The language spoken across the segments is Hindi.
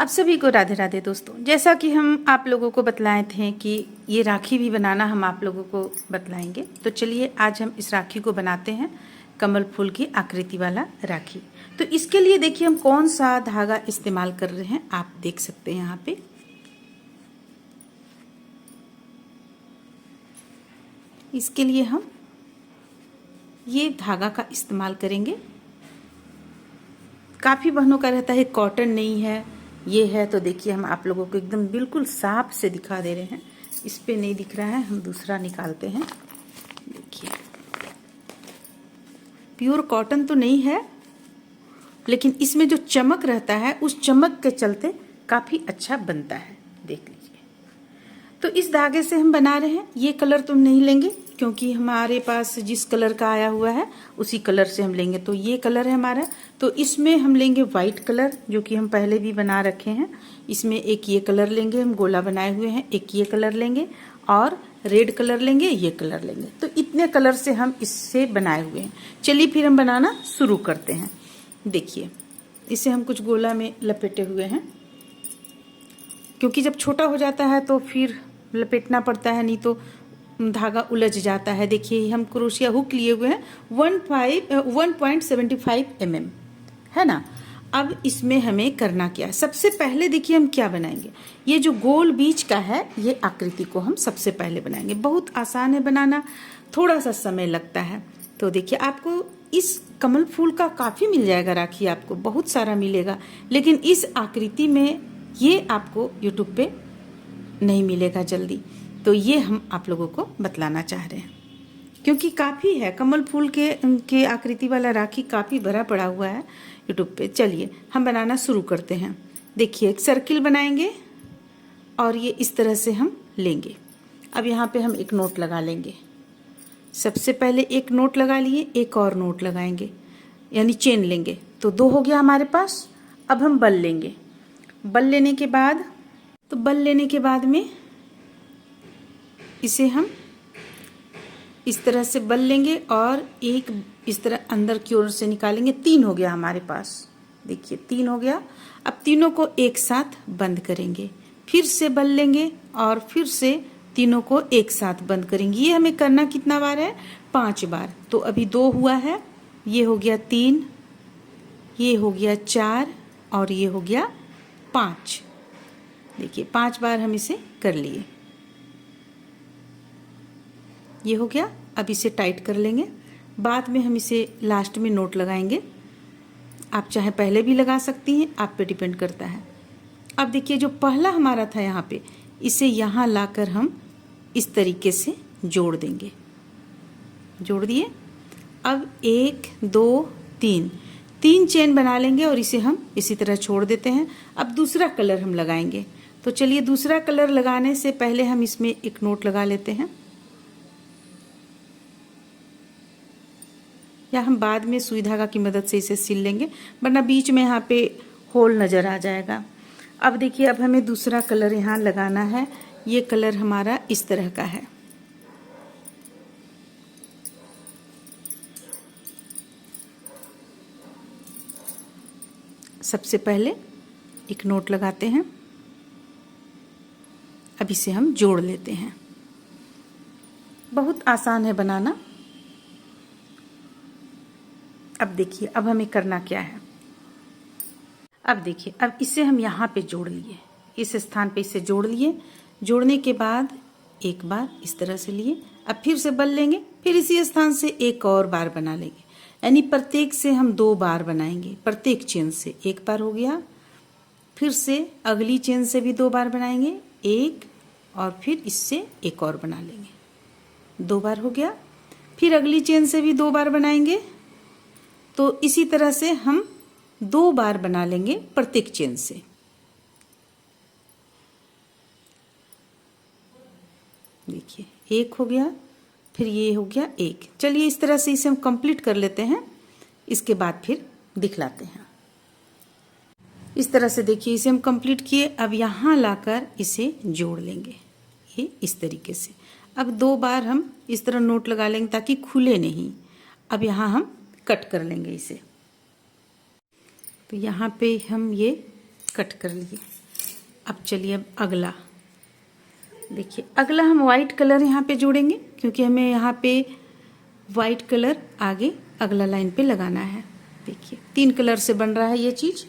आप सभी को राधे राधे दोस्तों। जैसा कि हम आप लोगों को बतलाए थे कि ये राखी भी बनाना हम आप लोगों को बतलाएंगे, तो चलिए आज हम इस राखी को बनाते हैं, कमल फूल की आकृति वाला राखी। तो इसके लिए देखिए हम कौन सा धागा इस्तेमाल कर रहे हैं, आप देख सकते हैं यहाँ पे। इसके लिए हम ये धागा का इस्तेमाल करेंगे। काफ़ी बहनों का रहता है कॉटन नहीं है, ये है, तो देखिए हम आप लोगों को एकदम बिल्कुल साफ से दिखा दे रहे हैं। इस पे नहीं दिख रहा है, हम दूसरा निकालते हैं। देखिए प्योर कॉटन तो नहीं है, लेकिन इसमें जो चमक रहता है उस चमक के चलते काफ़ी अच्छा बनता है। देख लीजिए। तो इस धागे से हम बना रहे हैं। ये कलर तो नहीं लेंगे क्योंकि हमारे पास जिस कलर का आया हुआ है उसी कलर से हम लेंगे। तो ये कलर है हमारा, तो इसमें हम लेंगे वाइट कलर, जो कि हम पहले भी बना रखे हैं। इसमें एक ये कलर लेंगे, हम गोला बनाए हुए हैं, एक ये कलर लेंगे और रेड कलर लेंगे, ये कलर लेंगे। तो इतने कलर से हम इससे बनाए हुए हैं। चलिए फिर हम बनाना शुरू करते हैं। देखिए इसे हम कुछ गोला में लपेटे हुए हैं, क्योंकि जब छोटा हो जाता है तो फिर लपेटना पड़ता है, नहीं तो धागा उलझ जाता है। देखिए हम क्रोशिया हुक लिए हुए हैं 1.75 mm, है ना। अब इसमें हमें करना क्या है, सबसे पहले देखिए हम क्या बनाएंगे। ये जो गोल बीच का है, ये आकृति को हम सबसे पहले बनाएंगे। बहुत आसान है बनाना, थोड़ा सा समय लगता है। तो देखिए आपको इस कमल फूल का काफ़ी मिल जाएगा राखी, आपको बहुत सारा मिलेगा, लेकिन इस आकृति में ये आपको यूट्यूब पे नहीं मिलेगा जल्दी। तो ये हम आप लोगों को बतलाना चाह रहे हैं, क्योंकि काफ़ी है कमल फूल के आकृति वाला राखी, काफ़ी भरा पड़ा हुआ है यूट्यूब पे। चलिए हम बनाना शुरू करते हैं। देखिए एक सर्किल बनाएंगे और ये इस तरह से हम लेंगे। अब यहाँ पे हम एक नोट लगा लेंगे। सबसे पहले एक नोट लगा लिए, एक और नोट लगाएंगे, यानी चेन लेंगे। तो 2 हो गया हमारे पास। अब हम बल लेंगे। बल लेने के बाद में इसे हम इस तरह से बल लेंगे और एक इस तरह अंदर की ओर से निकालेंगे। 3 हो गया हमारे पास। देखिए 3 हो गया। अब तीनों को एक साथ बंद करेंगे, फिर से बल लेंगे और फिर से तीनों को एक साथ बंद करेंगे। ये हमें करना कितना बार है, 5 बार। तो अभी 2 हुआ है, ये हो गया 3, ये हो गया 4 और ये हो गया 5। देखिए 5 बार हम इसे कर लिए, ये हो गया। अब इसे टाइट कर लेंगे। बाद में हम इसे लास्ट में नोट लगाएंगे। आप चाहे पहले भी लगा सकती हैं, आप पे डिपेंड करता है। अब देखिए जो पहला हमारा था यहाँ पे, इसे यहाँ लाकर हम इस तरीके से जोड़ देंगे। जोड़ दिए। अब 1 2 3 चेन बना लेंगे और इसे हम इसी तरह छोड़ देते हैं। अब दूसरा कलर हम लगाएंगे। तो चलिए दूसरा कलर लगाने से पहले हम इसमें एक नोट लगा लेते हैं, या हम बाद में सुई धागा की मदद से इसे सिल लेंगे, वरना बीच में यहाँ पे होल नज़र आ जाएगा। अब देखिए अब हमें दूसरा कलर यहाँ लगाना है। ये कलर हमारा इस तरह का है। सबसे पहले एक नोट लगाते हैं। अब इसे हम जोड़ लेते हैं। बहुत आसान है बनाना। अब देखिए अब हमें करना क्या है। अब देखिए अब इसे हम यहाँ पे जोड़ लिए, इस स्थान पे इसे जोड़ लिए। जोड़ने के बाद एक बार इस तरह से लिए, अब फिर से बल लेंगे, फिर इसी स्थान से एक और बार बना लेंगे, यानी प्रत्येक से हम 2 बार बनाएंगे। प्रत्येक चेन से एक बार हो गया, फिर से अगली चेन से भी 2 बार बनाएंगे, एक, और फिर इससे एक और बना लेंगे, 2 बार हो गया। फिर अगली चेन से भी 2 बार बनाएंगे। तो इसी तरह से हम 2 बार बना लेंगे प्रत्येक चेन से। देखिए एक हो गया, फिर ये हो गया एक। चलिए इस तरह से इसे हम कंप्लीट कर लेते हैं, इसके बाद फिर दिखलाते हैं। इस तरह से देखिए इसे हम कंप्लीट किए। अब यहाँ लाकर इसे जोड़ लेंगे, ये इस तरीके से। अब 2 बार हम इस तरह नोट लगा लेंगे ताकि खुले नहीं। अब यहाँ हम कट कर लेंगे इसे। तो यहाँ पे हम ये कट कर लिए। अब चलिए अब अगला देखिए, अगला हम वाइट कलर यहाँ पे जोड़ेंगे क्योंकि हमें यहाँ पे वाइट कलर आगे अगला लाइन पे लगाना है। देखिए 3 कलर से बन रहा है ये चीज़।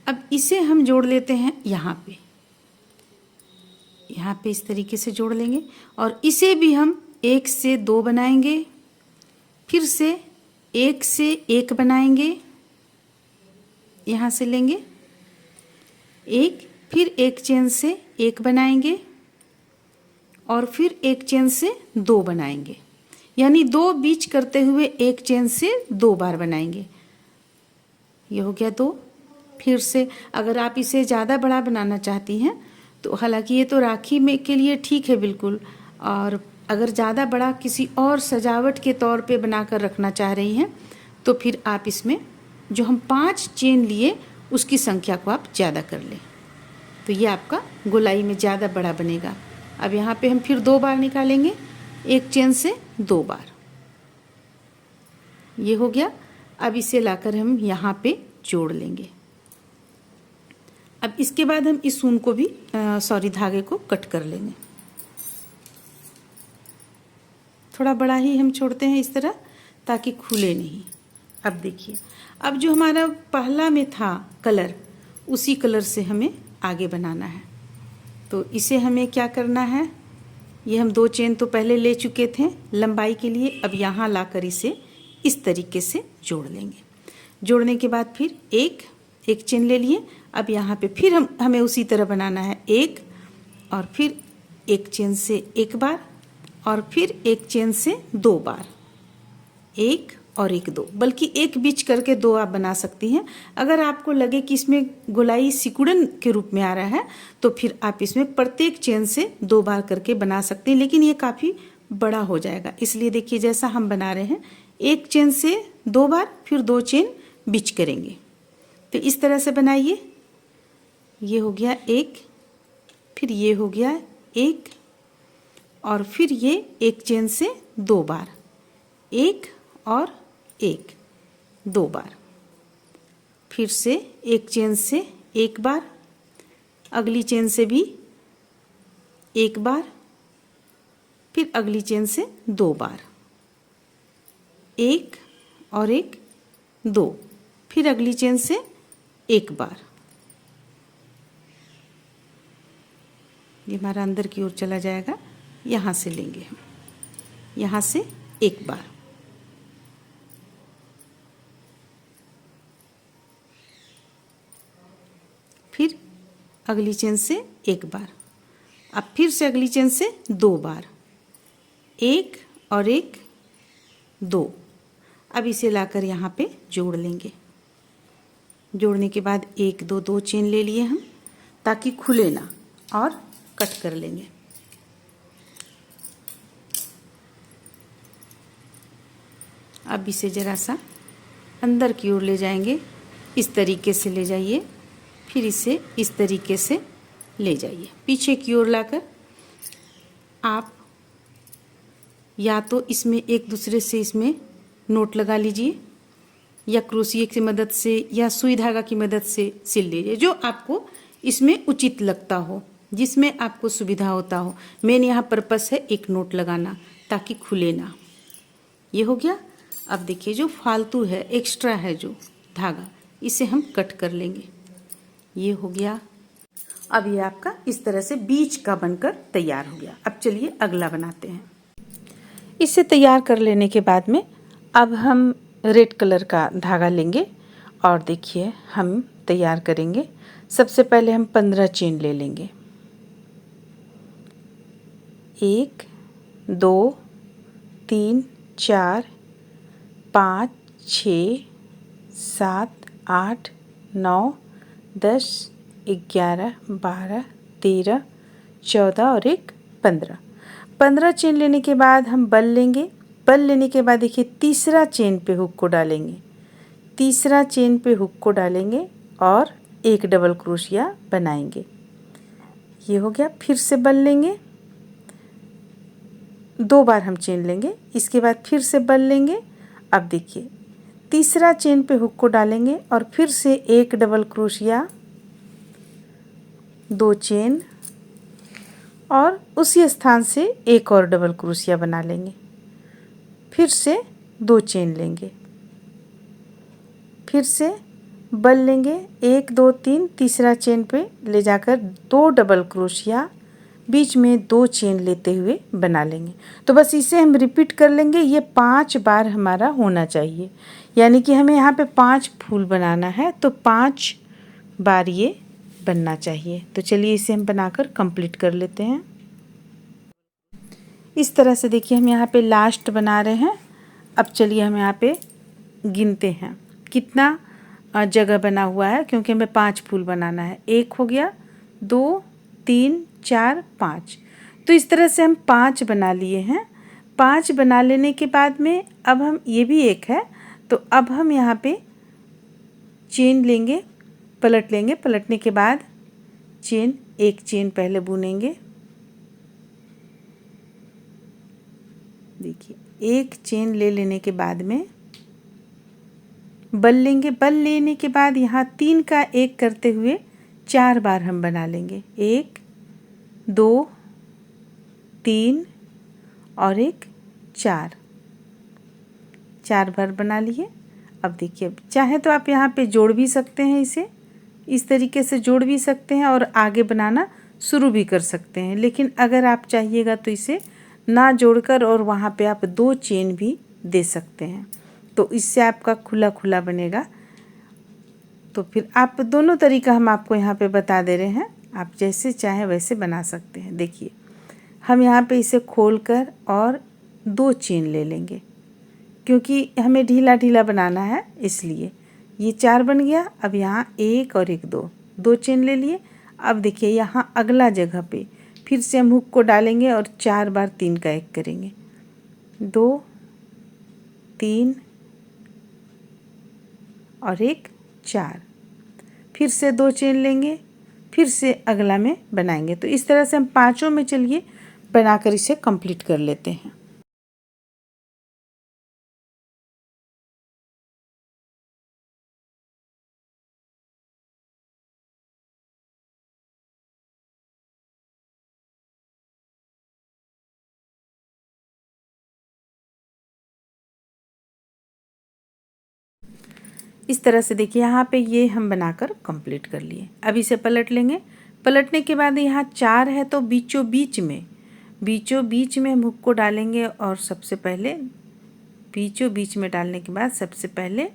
अब इसे हम जोड़ लेते हैं यहाँ पे इस तरीके से जोड़ लेंगे और इसे भी हम 1 से 2 बनाएंगे, फिर से 1 से 1 बनाएंगे, यहाँ से लेंगे 1, फिर 1 चेन से 1 बनाएंगे और फिर 1 चेन से 2 बनाएंगे, यानी 2 बीच करते हुए 1 चेन से 2 बार बनाएंगे। ये हो गया 2। फिर से अगर आप इसे ज़्यादा बड़ा बनाना चाहती हैं तो हालांकि ये तो राखी में के लिए ठीक है बिल्कुल, और अगर ज़्यादा बड़ा किसी और सजावट के तौर पे बनाकर रखना चाह रही हैं तो फिर आप इसमें जो हम 5 चेन लिए उसकी संख्या को आप ज़्यादा कर लें, तो ये आपका गोलाई में ज़्यादा बड़ा बनेगा। अब यहाँ पे हम फिर 2 बार निकालेंगे, 1 चेन से 2 बार। ये हो गया। अब इसे लाकर हम यहाँ पे जोड़ लेंगे। अब इसके बाद हम इस ऊन को भी धागे को कट कर लेंगे। थोड़ा बड़ा ही हम छोड़ते हैं इस तरह ताकि खुले नहीं। अब देखिए, अब जो हमारा पहला में था कलर, उसी कलर से हमें आगे बनाना है। तो इसे हमें क्या करना है, ये हम 2 चेन तो पहले ले चुके थे लंबाई के लिए। अब यहाँ लाकर इसे इस तरीके से जोड़ लेंगे। जोड़ने के बाद फिर एक चेन ले लिए। अब यहाँ पे फिर हमें उसी तरह बनाना है, 1 और फिर 1 चेन से 1 बार और फिर 1 चेन से 2 बार, 1 और 1 2, बल्कि 1 बीच करके 2 आप बना सकती हैं। अगर आपको लगे कि इसमें गोलाई सिकुड़न के रूप में आ रहा है तो फिर आप इसमें प्रत्येक चेन से 2 बार करके बना सकते हैं, लेकिन ये काफ़ी बड़ा हो जाएगा। इसलिए देखिए जैसा हम बना रहे हैं, 1 चेन से 2 बार फिर 2 चेन बीच करेंगे। तो इस तरह से बनाइए। ये हो गया 1, फिर ये हो गया 1 और फिर ये 1 चेन से 2 बार, 1 और 1 2 बार, फिर से 1 चेन से 1 बार, अगली चेन से भी 1 बार, फिर अगली चेन से 2 बार, 1 और 1 2, फिर अगली चेन से 1 बार। ये हमारा अंदर की ओर चला जाएगा। यहाँ से लेंगे हम, यहाँ से 1 बार, फिर अगली चेन से 1 बार, अब फिर से अगली चेन से 2 बार, 1 और 1 2। अब इसे लाकर यहाँ पे जोड़ लेंगे। जोड़ने के बाद 1 2 2 चेन ले लिए हम ताकि खुले ना, और कट कर लेंगे। अब इसे ज़रा सा अंदर की ओर ले जाएंगे, इस तरीके से ले जाइए, फिर इसे इस तरीके से ले जाइए पीछे की ओर लाकर। आप या तो इसमें एक दूसरे से इसमें नोट लगा लीजिए, या क्रोशिये की मदद से या सुई धागा की मदद से सिल लीजिए, जो आपको इसमें उचित लगता हो, जिसमें आपको सुविधा होता हो। मेन यहाँ पर्पस है एक नोट लगाना ताकि खुले ना। ये हो गया। अब देखिए जो फालतू है, एक्स्ट्रा है जो धागा, इसे हम कट कर लेंगे। ये हो गया। अब ये आपका इस तरह से बीच का बनकर तैयार हो गया। अब चलिए अगला बनाते हैं। इसे तैयार कर लेने के बाद में अब हम रेड कलर का धागा लेंगे और देखिए हम तैयार करेंगे। सबसे पहले हम 15 चेन ले लेंगे, 1 2 3 4 5 6 7 8 9 10 11 12 13 14 और 1 15 चेन लेने के बाद हम बल लेंगे। बल लेने के बाद देखिए तीसरा चेन पे हुक को डालेंगे, तीसरा चेन पे हुक को डालेंगे और एक डबल क्रोशिया बनाएंगे। ये हो गया। फिर से बल लेंगे, 2 बार हम चेन लेंगे, इसके बाद फिर से बल लेंगे। अब देखिए तीसरा चेन पे हुक को डालेंगे और फिर से एक डबल क्रोशिया 2 चेन और उसी स्थान से एक और डबल क्रोशिया बना लेंगे। फिर से 2 चेन लेंगे, फिर से बल लेंगे 1 2 3, तीसरा चेन पे ले जाकर 2 डबल क्रोशिया बीच में 2 चेन लेते हुए बना लेंगे। तो बस इसे हम रिपीट कर लेंगे। ये 5 बार हमारा होना चाहिए, यानी कि हमें यहाँ पे 5 फूल बनाना है, तो 5 बार ये बनना चाहिए। तो चलिए इसे हम बनाकर कंप्लीट कर लेते हैं। इस तरह से देखिए हम यहाँ पे लास्ट बना रहे हैं। अब चलिए हम यहाँ पे गिनते हैं कितना जगह बना हुआ है, क्योंकि हमें 5 फूल बनाना है। 1 हो गया, 2 3 4 5। तो इस तरह से हम 5 बना लिए हैं। 5 बना लेने के बाद में अब हम ये भी 1 है, तो अब हम यहाँ पे चेन लेंगे, पलट लेंगे। पलटने के बाद चेन, 1 चेन पहले बुनेंगे। देखिए 1 चेन ले लेने के बाद में बल लेंगे। बल लेने के बाद यहाँ 3 का 1 करते हुए 4 बार हम बना लेंगे। 1 2 3 और 1 4, 4 बार बना लिए। अब देखिए चाहे तो आप यहाँ पे जोड़ भी सकते हैं, इसे इस तरीके से जोड़ भी सकते हैं और आगे बनाना शुरू भी कर सकते हैं। लेकिन अगर आप चाहिएगा तो इसे ना जोड़कर और वहाँ पे आप 2 चेन भी दे सकते हैं, तो इससे आपका खुला खुला बनेगा। तो फिर आप दोनों तरीका हम आपको यहाँ पे बता दे रहे हैं, आप जैसे चाहें वैसे बना सकते हैं। देखिए हम यहाँ पे इसे खोलकर और 2 चेन ले लेंगे, क्योंकि हमें ढीला ढीला बनाना है, इसलिए ये 4 बन गया। अब यहाँ 1 और 1 2 चेन ले लिए। अब देखिए यहाँ अगला जगह पे फिर से हम हुक को डालेंगे और 4 बार 3 का 1 करेंगे। 2 3 और 1 4, फिर से 2 चेन लेंगे, फिर से अगला में बनाएंगे। तो इस तरह से हम 5 में चलिए बनाकर इसे कंप्लीट कर लेते हैं। इस तरह से देखिए यहाँ पे ये हम बनाकर कंप्लीट कर लिए। अब इसे पलट लेंगे। पलटने के बाद यहाँ 4 है, तो बीचों बीच में हम हुक को डालेंगे और सबसे पहले बीचों बीच में डालने के बाद सबसे पहले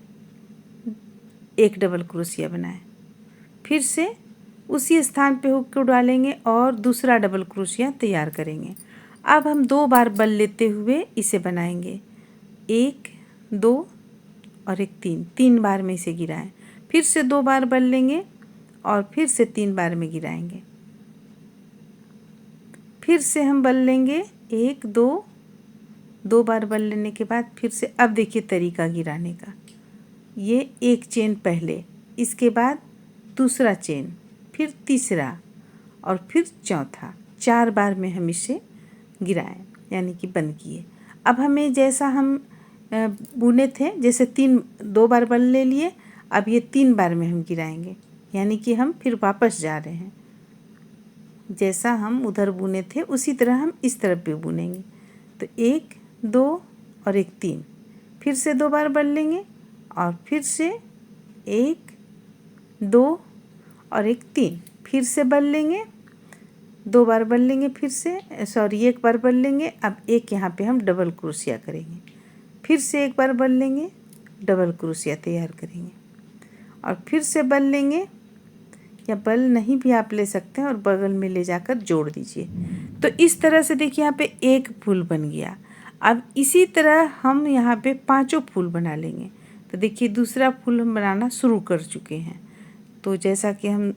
1 डबल क्रोशिया बनाएं। फिर से उसी स्थान पे हुक को डालेंगे और दूसरा डबल क्रोशिया तैयार करेंगे। अब हम 2 बार बल लेते हुए इसे बनाएंगे। 1 2 और 1 3, 3 बार में इसे गिराएं। फिर से 2 बार बल लेंगे और फिर से 3 बार में गिराएंगे। फिर से हम बल लेंगे 1 2 बार बल लेने के बाद फिर से, अब देखिए तरीका गिराने का, ये 1 चेन पहले, इसके बाद दूसरा चेन, फिर तीसरा और फिर चौथा, 4 बार में हम इसे गिराएं, यानी कि बंद किए। अब हमें जैसा हम बुने थे, जैसे 2 बार बल ले लिए, अब ये 3 बार में हम गिराएंगे, यानी कि हम फिर वापस जा रहे हैं। जैसा हम उधर बुने थे उसी तरह हम इस तरफ भी बुनेंगे। तो 1 2 और 1 3, फिर से 2 बार बल लेंगे और फिर से 1 2 और 1 3, फिर से बल लेंगे, 2 बार बल लेंगे, फिर से 1 बार बल लेंगे। अब एक यहाँ पे हम डबल क्रोशिया करेंगे, फिर से 1 बार बल लेंगे, डबल क्रोशिया तैयार करेंगे और फिर से बल लेंगे, या बल नहीं भी आप ले सकते हैं और बगल में ले जाकर जोड़ दीजिए। तो इस तरह से देखिए यहाँ पे 1 फूल बन गया। अब इसी तरह हम यहाँ पे 5 फूल बना लेंगे। तो देखिए दूसरा फूल हम बनाना शुरू कर चुके हैं। तो जैसा कि हम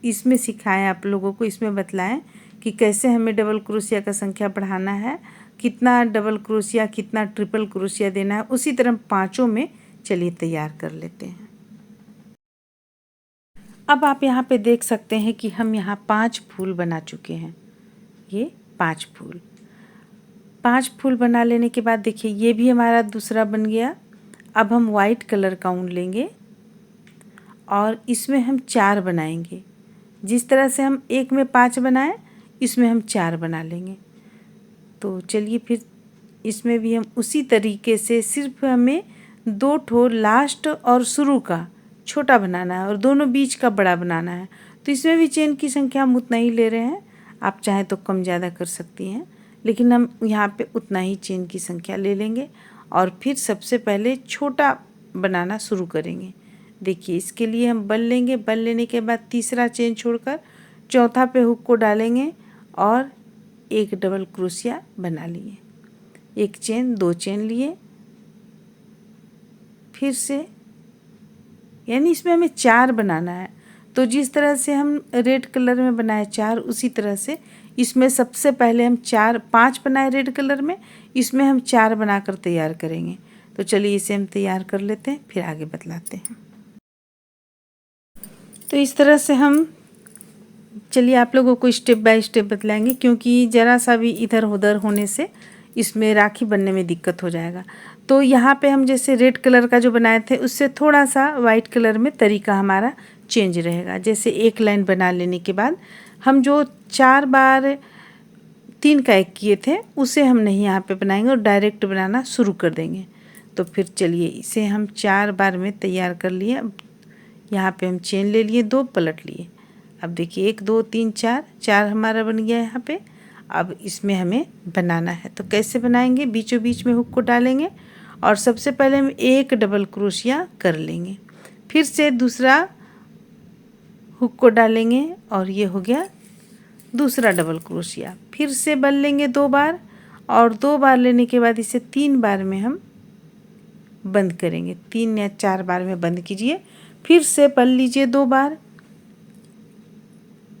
इसमें सिखाएं, आप लोगों को इसमें बतलाएं कि कैसे हमें डबल क्रोशिया का संख्या बढ़ाना है, कितना डबल क्रोशिया, कितना ट्रिपल क्रोशिया देना है, उसी तरह हम 5 में चलिए तैयार कर लेते हैं। अब आप यहाँ पे देख सकते हैं कि हम यहाँ 5 फूल बना चुके हैं। ये 5 फूल बना लेने के बाद देखिए ये भी हमारा दूसरा बन गया। अब हम वाइट कलर का ऊन लेंगे और इसमें हम 4 बनाएंगे। जिस तरह से हम एक में 5 बनाए, इसमें हम 4 बना लेंगे। तो चलिए फिर इसमें भी हम उसी तरीके से सिर्फ हमें 2 ठो लास्ट और शुरू का छोटा बनाना है और दोनों बीच का बड़ा बनाना है। तो इसमें भी चेन की संख्या हम उतना ही ले रहे हैं, आप चाहें तो कम ज़्यादा कर सकती हैं, लेकिन हम यहाँ पे उतना ही चेन की संख्या ले लेंगे और फिर सबसे पहले छोटा बनाना शुरू करेंगे। देखिए इसके लिए हम बल लेंगे, बल लेने के बाद तीसरा चेन छोड़कर चौथा पे हुक को डालेंगे और एक डबल क्रोशिया बना लिए, एक चेन 2 चेन लिए, फिर से यानी इसमें हमें 4 बनाना है। तो जिस तरह से हम रेड कलर में बनाए 4, उसी तरह से इसमें सबसे पहले हम 5 बनाए रेड कलर में, इसमें हम 4 बनाकर तैयार करेंगे। तो चलिए इसे हम तैयार कर लेते हैं, फिर आगे बतलाते हैं। तो इस तरह से हम चलिए आप लोगों को स्टेप बाय स्टेप बतलाएंगे, क्योंकि ज़रा सा भी इधर उधर होने से इसमें राखी बनने में दिक्कत हो जाएगा। तो यहाँ पे हम जैसे रेड कलर का जो बनाए थे उससे थोड़ा सा वाइट कलर में तरीका हमारा चेंज रहेगा। जैसे एक लाइन बना लेने के बाद हम जो 4 बार 3 का 1 किए थे उसे हम नहीं यहाँ पे बनाएंगे और डायरेक्ट बनाना शुरू कर देंगे। तो फिर चलिए इसे हम 4 बार में तैयार कर लिए। अब यहाँ पे हम चेन ले लिए, 2 पलट लिए। अब देखिए 1 2 3 4 हमारा बन गया यहाँ पे। अब इसमें हमें बनाना है, तो कैसे बनाएंगे, बीचों बीच में हुक को डालेंगे और सबसे पहले हम एक डबल क्रोशिया कर लेंगे, फिर से दूसरा हुक को डालेंगे और ये हो गया दूसरा डबल क्रोशिया, फिर से बल लेंगे 2 बार और 2 बार लेने के बाद इसे 3 बार में हम बंद करेंगे। 3 या 4 बार में बंद कीजिए, फिर से बल लीजिए 2 बार,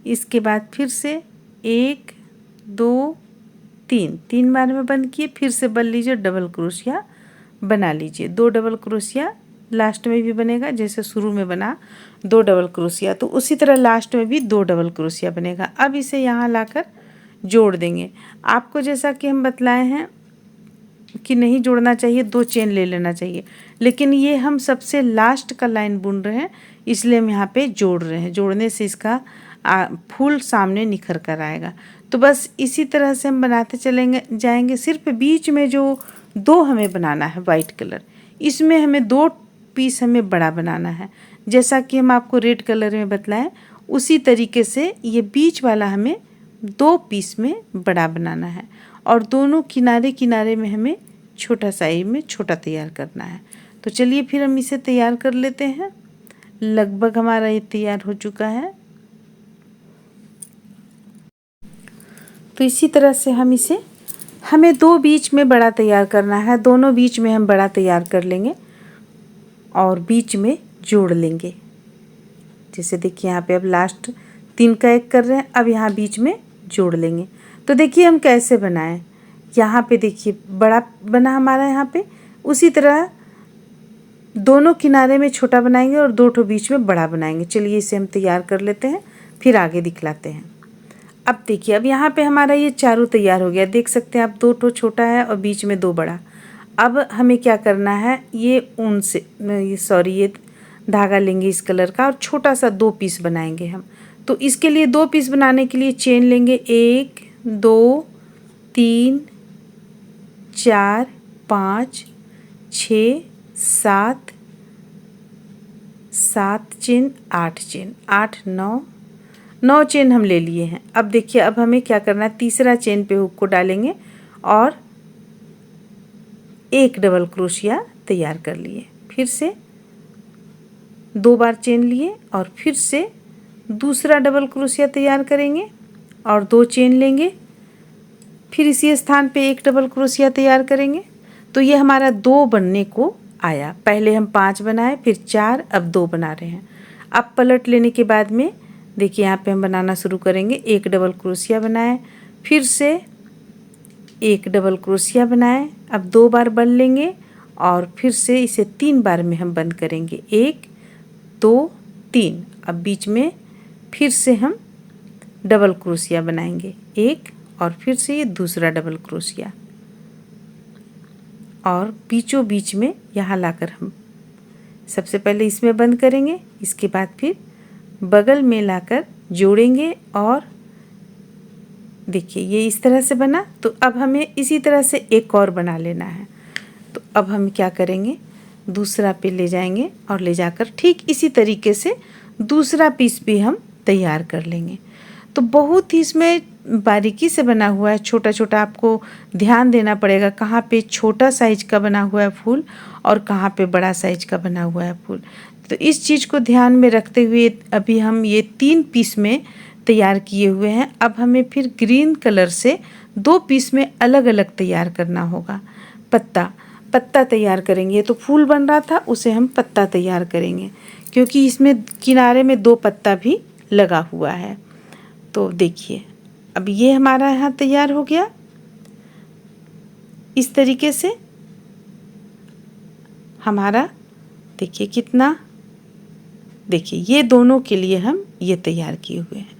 इसके बाद फिर से 1 2 3 बार में बंद किए, फिर से बल लीजिए, डबल क्रोशिया बना लीजिए। 2 डबल क्रोशिया लास्ट में भी बनेगा, जैसे शुरू में बना 2 डबल क्रोशिया, तो उसी तरह लास्ट में भी 2 डबल क्रोशिया बनेगा। अब इसे यहाँ लाकर जोड़ देंगे। आपको जैसा कि हम बतलाए हैं कि नहीं जोड़ना चाहिए, 2 चेन ले लेना चाहिए, लेकिन ये हम सबसे लास्ट का लाइन बुन रहे हैं इसलिए हम यहाँ पे जोड़ रहे हैं। जोड़ने से इसका फूल सामने निखर कर आएगा। तो बस इसी तरह से हम बनाते चलेंगे जाएंगे। सिर्फ बीच में जो 2 हमें बनाना है वाइट कलर, इसमें हमें 2 पीस हमें बड़ा बनाना है, जैसा कि हम आपको रेड कलर में बतलाएं उसी तरीके से ये बीच वाला हमें 2 पीस में बड़ा बनाना है और दोनों किनारे किनारे में हमें छोटा साइज में छोटा तैयार करना है। तो चलिए फिर हम इसे तैयार कर लेते हैं। लगभग हमारा ये तैयार हो चुका है। तो इसी तरह से हमें 2 बीच में बड़ा तैयार करना है, दोनों बीच में हम बड़ा तैयार कर लेंगे और बीच में जोड़ लेंगे। जैसे देखिए यहाँ पे अब लास्ट 3 का 1 कर रहे हैं, अब यहाँ बीच में जोड़ लेंगे। तो देखिए हम कैसे बनाएं, यहाँ पे देखिए बड़ा बना हमारा, यहाँ पे उसी तरह दोनों किनारे में छोटा बनाएंगे और 2 ठो बीच में बड़ा बनाएंगे। चलिए इसे हम तैयार कर लेते हैं, फिर आगे दिखलाते हैं। अब देखिए अब यहाँ पे हमारा ये चारों तैयार हो गया, देख सकते हैं आप 2 ठो छोटा है और बीच में 2 बड़ा। अब हमें क्या करना है, ये ऊन से ये धागा लेंगे इस कलर का और छोटा सा 2 पीस बनाएंगे हम। तो इसके लिए 2 पीस बनाने के लिए चेन लेंगे 1 2 3 4 5 6 7 चेन 8 चेन 8 9 चेन हम ले लिए हैं। अब देखिए अब हमें क्या करना है, तीसरा चेन पे हुक को डालेंगे और एक डबल क्रोशिया तैयार कर लिए, फिर से 2 बार चेन लिए और फिर से दूसरा डबल क्रोशिया तैयार करेंगे और 2 चेन लेंगे, फिर इसी स्थान पे एक डबल क्रोशिया तैयार करेंगे। तो ये हमारा 2 बनने को आया। पहले हम 5 बनाए, फिर 4, अब 2 बना रहे हैं। अब पलट लेने के बाद में देखिए यहाँ पे हम बनाना शुरू करेंगे। एक डबल क्रोशिया बनाए, फिर से एक डबल क्रोशिया बनाए, अब 2 बार बल लेंगे और फिर से इसे 3 बार में हम बंद करेंगे, 1 2 3। अब बीच में फिर से हम डबल क्रोशिया बनाएंगे, 1 और फिर से ये दूसरा डबल क्रोशिया और बीचों बीच में यहाँ लाकर हम सबसे पहले इसमें बंद करेंगे, इसके बाद फिर बगल में लाकर जोड़ेंगे और देखिए ये इस तरह से बना। तो अब हमें इसी तरह से एक और बना लेना है। तो अब हम क्या करेंगे, दूसरा पे ले जाएंगे और ले जाकर ठीक इसी तरीके से दूसरा पीस भी हम तैयार कर लेंगे। तो बहुत ही इसमें बारीकी से बना हुआ है, छोटा छोटा आपको ध्यान देना पड़ेगा कहाँ पे छोटा साइज का बना हुआ है फूल और कहाँ पे बड़ा साइज का बना हुआ है फूल। तो इस चीज़ को ध्यान में रखते हुए अभी हम ये 3 पीस में तैयार किए हुए हैं। अब हमें फिर ग्रीन कलर से 2 पीस में अलग अलग तैयार करना होगा। पत्ता तैयार करेंगे। तो फूल बन रहा था उसे हम पत्ता तैयार करेंगे, क्योंकि इसमें किनारे में 2 पत्ता भी लगा हुआ है। तो देखिए अब ये हमारा यहाँ तैयार हो गया इस तरीके से। हमारा देखिए कितना, देखिए ये दोनों के लिए हम ये तैयार किए हुए हैं।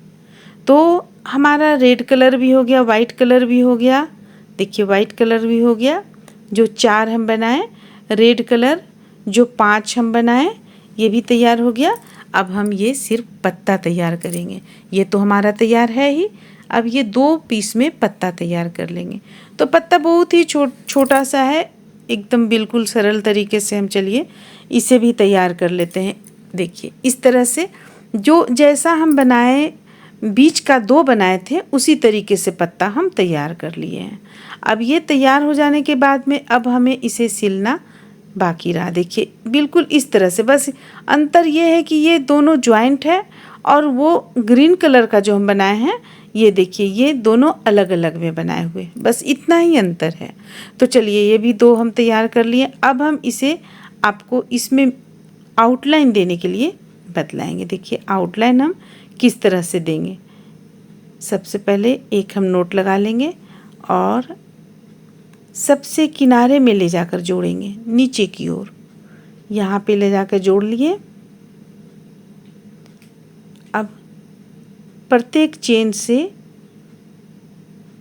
तो हमारा रेड कलर भी हो गया, वाइट कलर भी हो गया। देखिए वाइट कलर भी हो गया, जो 4 हम बनाए। रेड कलर जो 5 हम बनाए ये भी तैयार हो गया। अब हम ये सिर्फ पत्ता तैयार करेंगे। ये तो हमारा तैयार है ही। अब ये 2 पीस में पत्ता तैयार कर लेंगे। तो पत्ता बहुत ही छोटा सा है, एकदम बिल्कुल सरल तरीके से हम चलिए इसे भी तैयार कर लेते हैं। देखिए इस तरह से जो जैसा हम बनाए बीच का 2 बनाए थे उसी तरीके से पत्ता हम तैयार कर लिए हैं। अब ये तैयार हो जाने के बाद में अब हमें इसे सिलना बाकी रहा। देखिए बिल्कुल इस तरह से, बस अंतर ये है कि ये दोनों ज्वाइंट है और वो ग्रीन कलर का जो हम बनाए हैं ये देखिए ये दोनों अलग अलग में बनाए हुए, बस इतना ही अंतर है। तो चलिए ये भी 2 हम तैयार कर लिए। अब हम इसे आपको इसमें आउटलाइन देने के लिए बतलाएंगे। देखिए आउटलाइन हम किस तरह से देंगे। सबसे पहले एक हम नोट लगा लेंगे और सबसे किनारे में ले जाकर जोड़ेंगे नीचे की ओर। यहाँ पे ले जाकर जोड़ लिए। अब प्रत्येक चेन से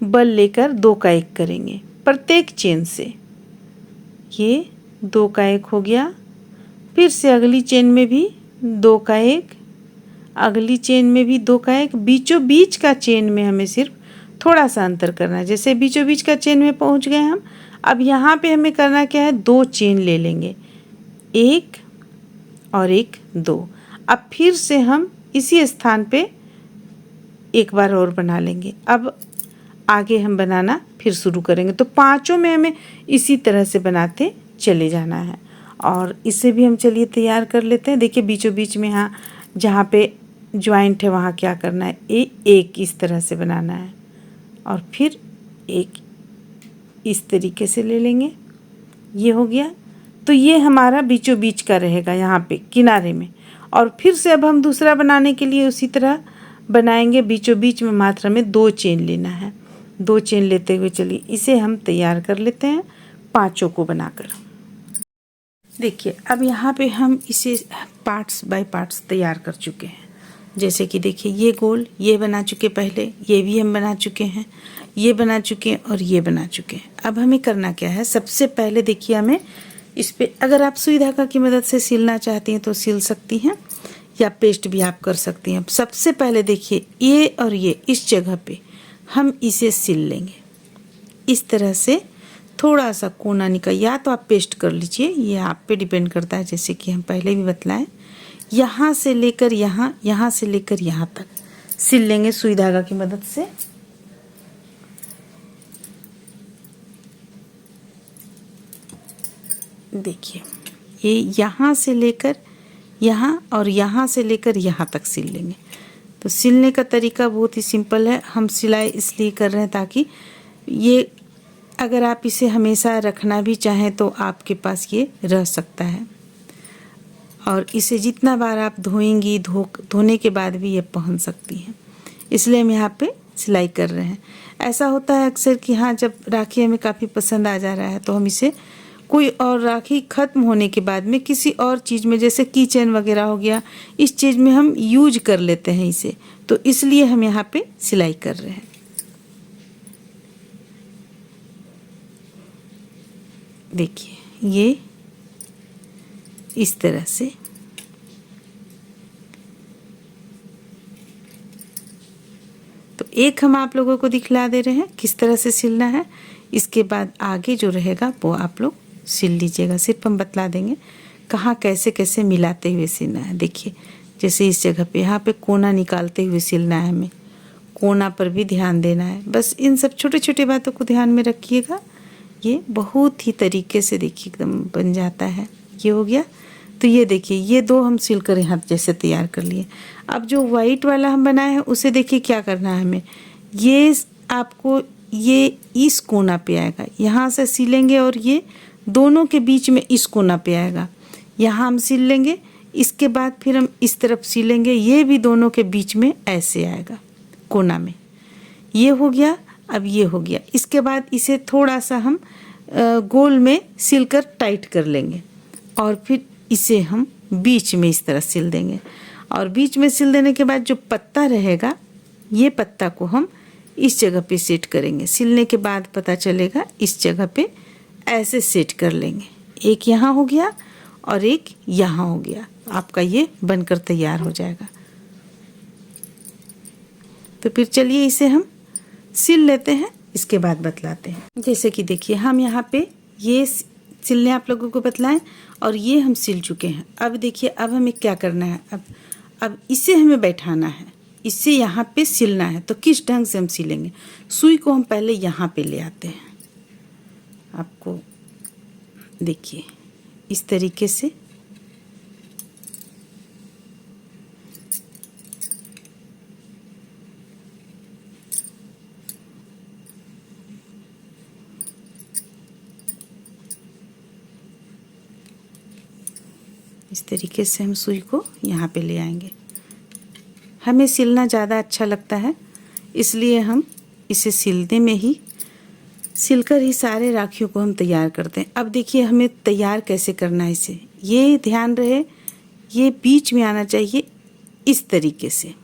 बल लेकर 2 का 1 करेंगे। प्रत्येक चेन से ये 2 का 1 हो गया। फिर से अगली चेन में भी 2 का 1, अगली चेन में भी 2 का 1। बीचों बीच का चेन में हमें सिर्फ थोड़ा सा अंतर करना है। जैसे बीचों बीच का चेन में पहुंच गए हम, अब यहाँ पे हमें करना क्या है, 2 चेन ले लेंगे, 1 और 1 2। अब फिर से हम इसी स्थान पे एक बार और बना लेंगे। अब आगे हम बनाना फिर शुरू करेंगे। तो पांचों में हमें इसी तरह से बनाते चले जाना है। और इसे भी हम चलिए तैयार कर लेते हैं। देखिए बीचों बीच में यहाँ जहाँ पे ज्वाइंट है वहाँ क्या करना है, एक इस तरह से बनाना है और फिर एक इस तरीके से ले लेंगे। ये हो गया। तो ये हमारा बीचों बीच का रहेगा यहाँ पे किनारे में। और फिर से अब हम दूसरा बनाने के लिए उसी तरह बनाएंगे। बीचों बीच में मात्रा में 2 चेन लेना है। 2 चेन लेते हुए चलिए इसे हम तैयार कर लेते हैं पांचों को बनाकर। देखिए अब यहाँ पे हम इसे पार्ट्स बाय पार्ट्स तैयार कर चुके हैं। जैसे कि देखिए ये गोल ये बना चुके, पहले ये भी हम बना चुके हैं, ये बना चुके हैं और ये बना चुके हैं। अब हमें करना क्या है, सबसे पहले देखिए हमें इस पे अगर आप सुई धागा की मदद से सिलना चाहती हैं तो सिल सकती हैं या पेस्ट भी आप कर सकती हैं। सबसे पहले देखिए ये और ये इस जगह पे हम इसे सिल लेंगे इस तरह से। थोड़ा सा कोना निकाल, या तो आप पेस्ट कर लीजिए, ये आप पे डिपेंड करता है। जैसे कि हम पहले भी बतलाएं, यहाँ से लेकर यहाँ, यहाँ से लेकर यहाँ तक सिल लेंगे सुई धागा की मदद से। देखिए ये यहाँ से लेकर यहाँ और यहाँ से लेकर यहाँ तक सिल लेंगे। तो सिलने का तरीका बहुत ही सिंपल है। हम सिलाई इसलिए कर रहे हैं ताकि ये अगर आप इसे हमेशा रखना भी चाहें तो आपके पास ये रह सकता है। और इसे जितना बार आप धोएंगी धोने के बाद भी ये पहन सकती हैं। इसलिए हम यहाँ पे सिलाई कर रहे हैं। ऐसा होता है अक्सर कि हाँ जब राखी हमें काफ़ी पसंद आ जा रहा है तो हम इसे कोई और राखी ख़त्म होने के बाद में किसी और चीज़ में, जैसे की चेन वगैरह हो गया, इस चीज़ में हम यूज कर लेते हैं इसे। तो इसलिए हम यहाँ पे सिलाई कर रहे हैं। देखिए ये इस तरह से एक हम आप लोगों को दिखला दे रहे हैं किस तरह से सिलना है। इसके बाद आगे जो रहेगा वो आप लोग सिल लीजिएगा। सिर्फ हम बतला देंगे कहाँ कैसे कैसे मिलाते हुए सिलना है। देखिए जैसे इस जगह पे यहाँ पे कोना निकालते हुए सिलना है, हमें कोना पर भी ध्यान देना है। बस इन सब छोटे छोटे बातों को ध्यान में रखिएगा। ये बहुत ही तरीके से देखिए एकदम बन जाता है। ये हो गया। तो ये देखिए ये दो हम सिल कर यहाँ जैसे तैयार कर लिए। अब जो वाइट वाला हम बनाए हैं उसे देखिए क्या करना है हमें। ये आपको ये इस कोना पे आएगा, यहाँ से सिलेंगे और ये दोनों के बीच में इस कोना पे आएगा, यहाँ हम सिल लेंगे। इसके बाद फिर हम इस तरफ सिलेंगे, ये भी दोनों के बीच में ऐसे आएगा कोना में। ये हो गया। अब ये हो गया। इसके बाद इसे थोड़ा सा हम गोल में सिलकर टाइट कर लेंगे और फिर इसे हम बीच में इस तरह सिल देंगे। और बीच में सिल देने के बाद जो पत्ता रहेगा, ये पत्ता को हम इस जगह पे सेट करेंगे। सिलने के बाद पता चलेगा इस जगह पे ऐसे सेट कर लेंगे। एक यहाँ हो गया और एक यहाँ हो गया। आपका ये बनकर तैयार हो जाएगा। तो फिर चलिए इसे हम सिल लेते हैं, इसके बाद बतलाते हैं। जैसे कि देखिए हम यहाँ पे ये सिलने आप लोगों को बतलाएं और ये हम सिल चुके हैं। अब देखिए अब हमें क्या करना है। अब इसे हमें बैठाना है, इसे यहाँ पे सिलना है। तो किस ढंग से हम सिलेंगे। सुई को हम पहले यहाँ पे ले आते हैं। आपको देखिए इस तरीके से हम सुई को यहाँ पे ले आएंगे। हमें सिलना ज़्यादा अच्छा लगता है, इसलिए हम इसे सिलने में ही सिलकर ही सारे राखियों को हम तैयार करते हैं। अब देखिए हमें तैयार कैसे करना है इसे, ये ध्यान रहे ये बीच में आना चाहिए इस तरीके से।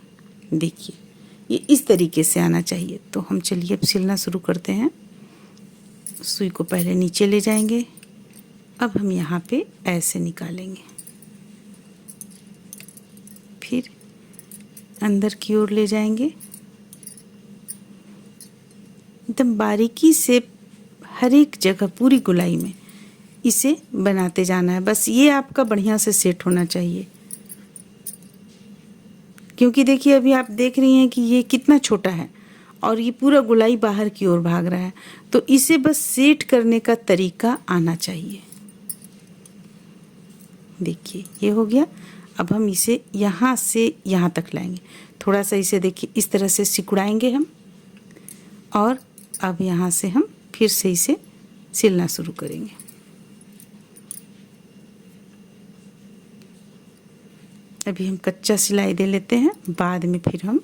देखिए ये इस तरीके से आना चाहिए। तो हम चलिए अब सिलना शुरू करते हैं। सुई को पहले नीचे ले जाएंगे। अब हम यहाँ पे ऐसे निकालेंगे, फिर अंदर की ओर ले जाएंगे। एकदम बारीकी से हर एक जगह पूरी गोलाई में इसे बनाते जाना है। बस ये आपका बढ़िया से सेट होना चाहिए, क्योंकि देखिए अभी आप देख रही हैं कि ये कितना छोटा है और ये पूरा गोलाई बाहर की ओर भाग रहा है। तो इसे बस सेट करने का तरीका आना चाहिए। देखिए ये हो गया। अब हम इसे यहाँ से यहाँ तक लाएंगे। थोड़ा सा इसे देखिए इस तरह से सिकुड़ाएंगे हम, और अब यहाँ से हम फिर से इसे सिलना शुरू करेंगे। अभी हम कच्चा सिलाई दे लेते हैं, बाद में फिर हम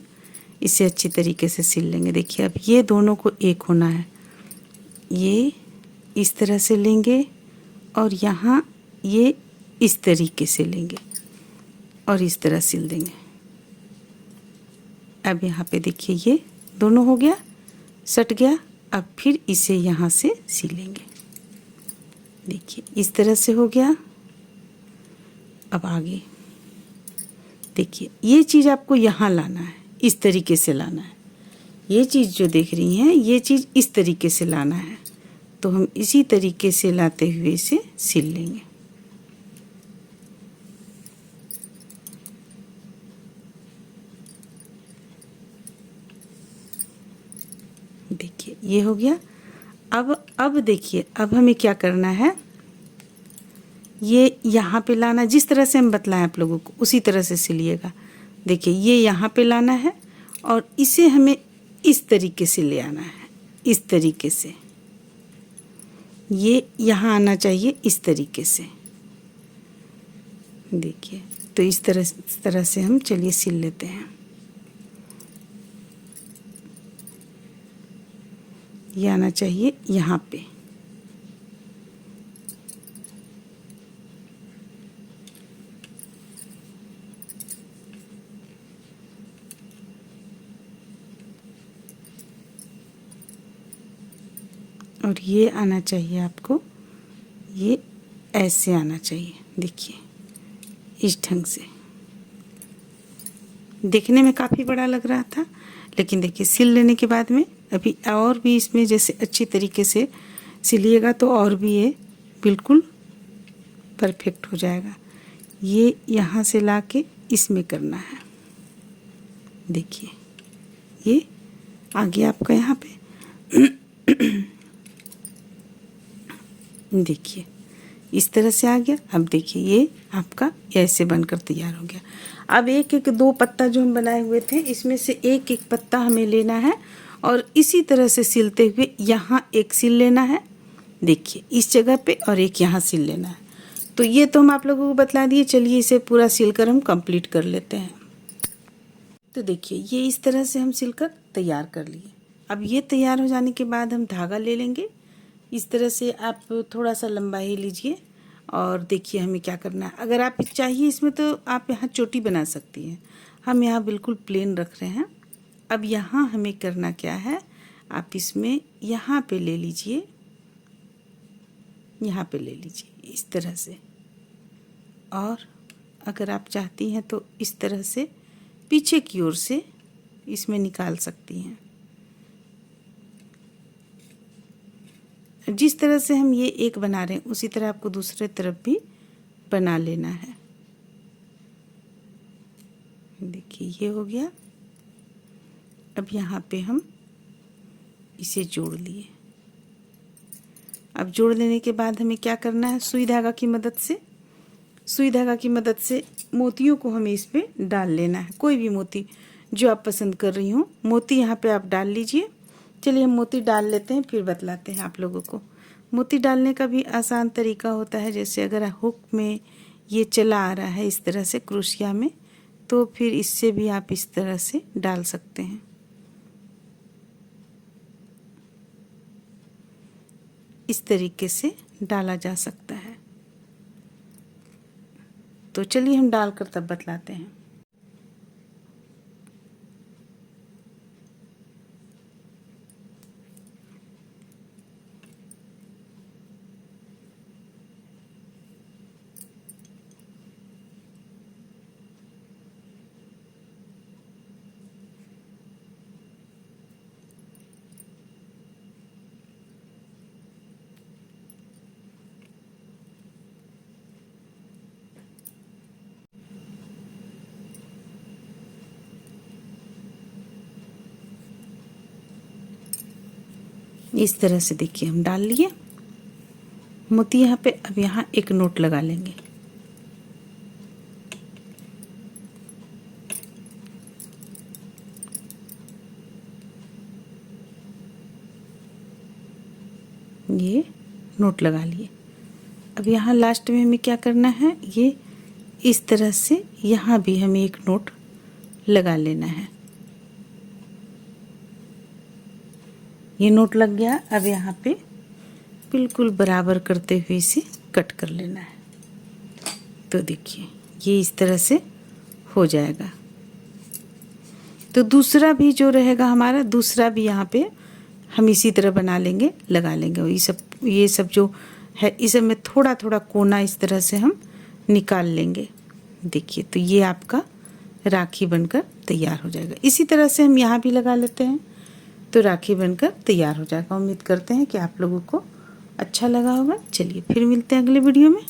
इसे अच्छी तरीके से सिल लेंगे। देखिए अब ये दोनों को एक होना है। ये इस तरह से लेंगे और यहाँ ये इस तरीके से लेंगे और इस तरह सिल देंगे। अब यहाँ पे देखिए ये दोनों हो गया, सट गया। अब फिर इसे यहाँ से सिलेंगे। देखिए इस तरह से हो गया। अब आगे देखिए ये चीज़ आपको यहाँ लाना है, इस तरीके से लाना है। ये चीज़ जो देख रही हैं ये चीज़ इस तरीके से लाना है। तो हम इसी तरीके से लाते हुए इसे सिल लेंगे। देखिए ये हो गया। अब देखिए अब हमें क्या करना है, ये यहाँ पे लाना, जिस तरह से हम बतलाएं आप लोगों को उसी तरह से सिलिएगा। देखिए ये यहाँ पे लाना है और इसे हमें इस तरीके से ले आना है, इस तरीके से। ये यहाँ आना चाहिए इस तरीके से। देखिए तो इस तरह से हम चलिए सिल लेते हैं। ये आना चाहिए यहाँ पे। और ये आना चाहिए आपको, ये ऐसे आना चाहिए। देखिए इस ढंग से। देखने में काफ़ी बड़ा लग रहा था, लेकिन देखिए सिल लेने के बाद में अभी और भी इसमें जैसे अच्छी तरीके से सिलिएगा तो और भी ये बिल्कुल परफेक्ट हो जाएगा। ये यहाँ से लाके इसमें करना है। देखिए ये आ गया आपका यहाँ पे। देखिए इस तरह से आ गया। अब देखिए ये आपका ऐसे बनकर तैयार हो गया। अब एक एक दो पत्ता जो हम बनाए हुए थे इसमें से एक एक पत्ता हमें लेना है और इसी तरह से सिलते हुए यहाँ एक सिल लेना है, देखिए इस जगह पे, और एक यहाँ सिल लेना है। तो ये तो हम आप लोगों को बतला दिए। चलिए इसे पूरा सिलकर हम कंप्लीट कर लेते हैं। तो देखिए ये इस तरह से हम सिलकर तैयार कर लिए। अब ये तैयार हो जाने के बाद हम धागा ले लेंगे। इस तरह से आप थोड़ा सा लंबा ही लीजिए और देखिए हमें क्या करना है। अगर आप चाहिए इसमें तो आप यहाँ चोटी बना सकती हैं। हम यहाँ बिल्कुल प्लेन रख रहे हैं। अब यहाँ हमें करना क्या है, आप इसमें यहाँ पे ले लीजिए, यहाँ पे ले लीजिए इस तरह से, और अगर आप चाहती हैं तो इस तरह से पीछे की ओर से इसमें निकाल सकती हैं। जिस तरह से हम ये एक बना रहे हैं उसी तरह आपको दूसरे तरफ भी बना लेना है। देखिए ये हो गया। अब यहाँ पे हम इसे जोड़ लिए। अब जोड़ लेने के बाद हमें क्या करना है, सुई धागा की मदद से मोतियों को हमें इस पे डाल लेना है। कोई भी मोती जो आप पसंद कर रही हो मोती यहाँ पे आप डाल लीजिए। चलिए हम मोती डाल लेते हैं, फिर बतलाते हैं आप लोगों को। मोती डालने का भी आसान तरीका होता है। जैसे अगर हुक में ये चला आ रहा है इस तरह से क्रोशिया में, तो फिर इससे भी आप इस तरह से डाल सकते हैं। इस तरीके से डाला जा सकता है। तो चलिए हम डालकर तब बतलाते हैं। इस तरह से देखिए हम डाल लिए मोती यहाँ पे। अब यहाँ एक नोट लगा लेंगे। ये नोट लगा लिए। अब यहाँ लास्ट में हमें क्या करना है, ये इस तरह से यहाँ भी हमें एक नोट लगा लेना है। ये नोट लग गया। अब यहाँ पे बिल्कुल बराबर करते हुए इसे कट कर लेना है। तो देखिए ये इस तरह से हो जाएगा। तो दूसरा भी जो रहेगा हमारा, दूसरा भी यहाँ पे हम इसी तरह बना लेंगे, लगा लेंगे। ये सब जो है इस सब में थोड़ा थोड़ा कोना इस तरह से हम निकाल लेंगे। देखिए तो ये आपका राखी बनकर तैयार हो जाएगा। इसी तरह से हम यहाँ भी लगा लेते हैं तो राखी बनकर तैयार हो जाएगा। उम्मीद करते हैं कि आप लोगों को अच्छा लगा होगा। चलिए फिर मिलते हैं अगले वीडियो में।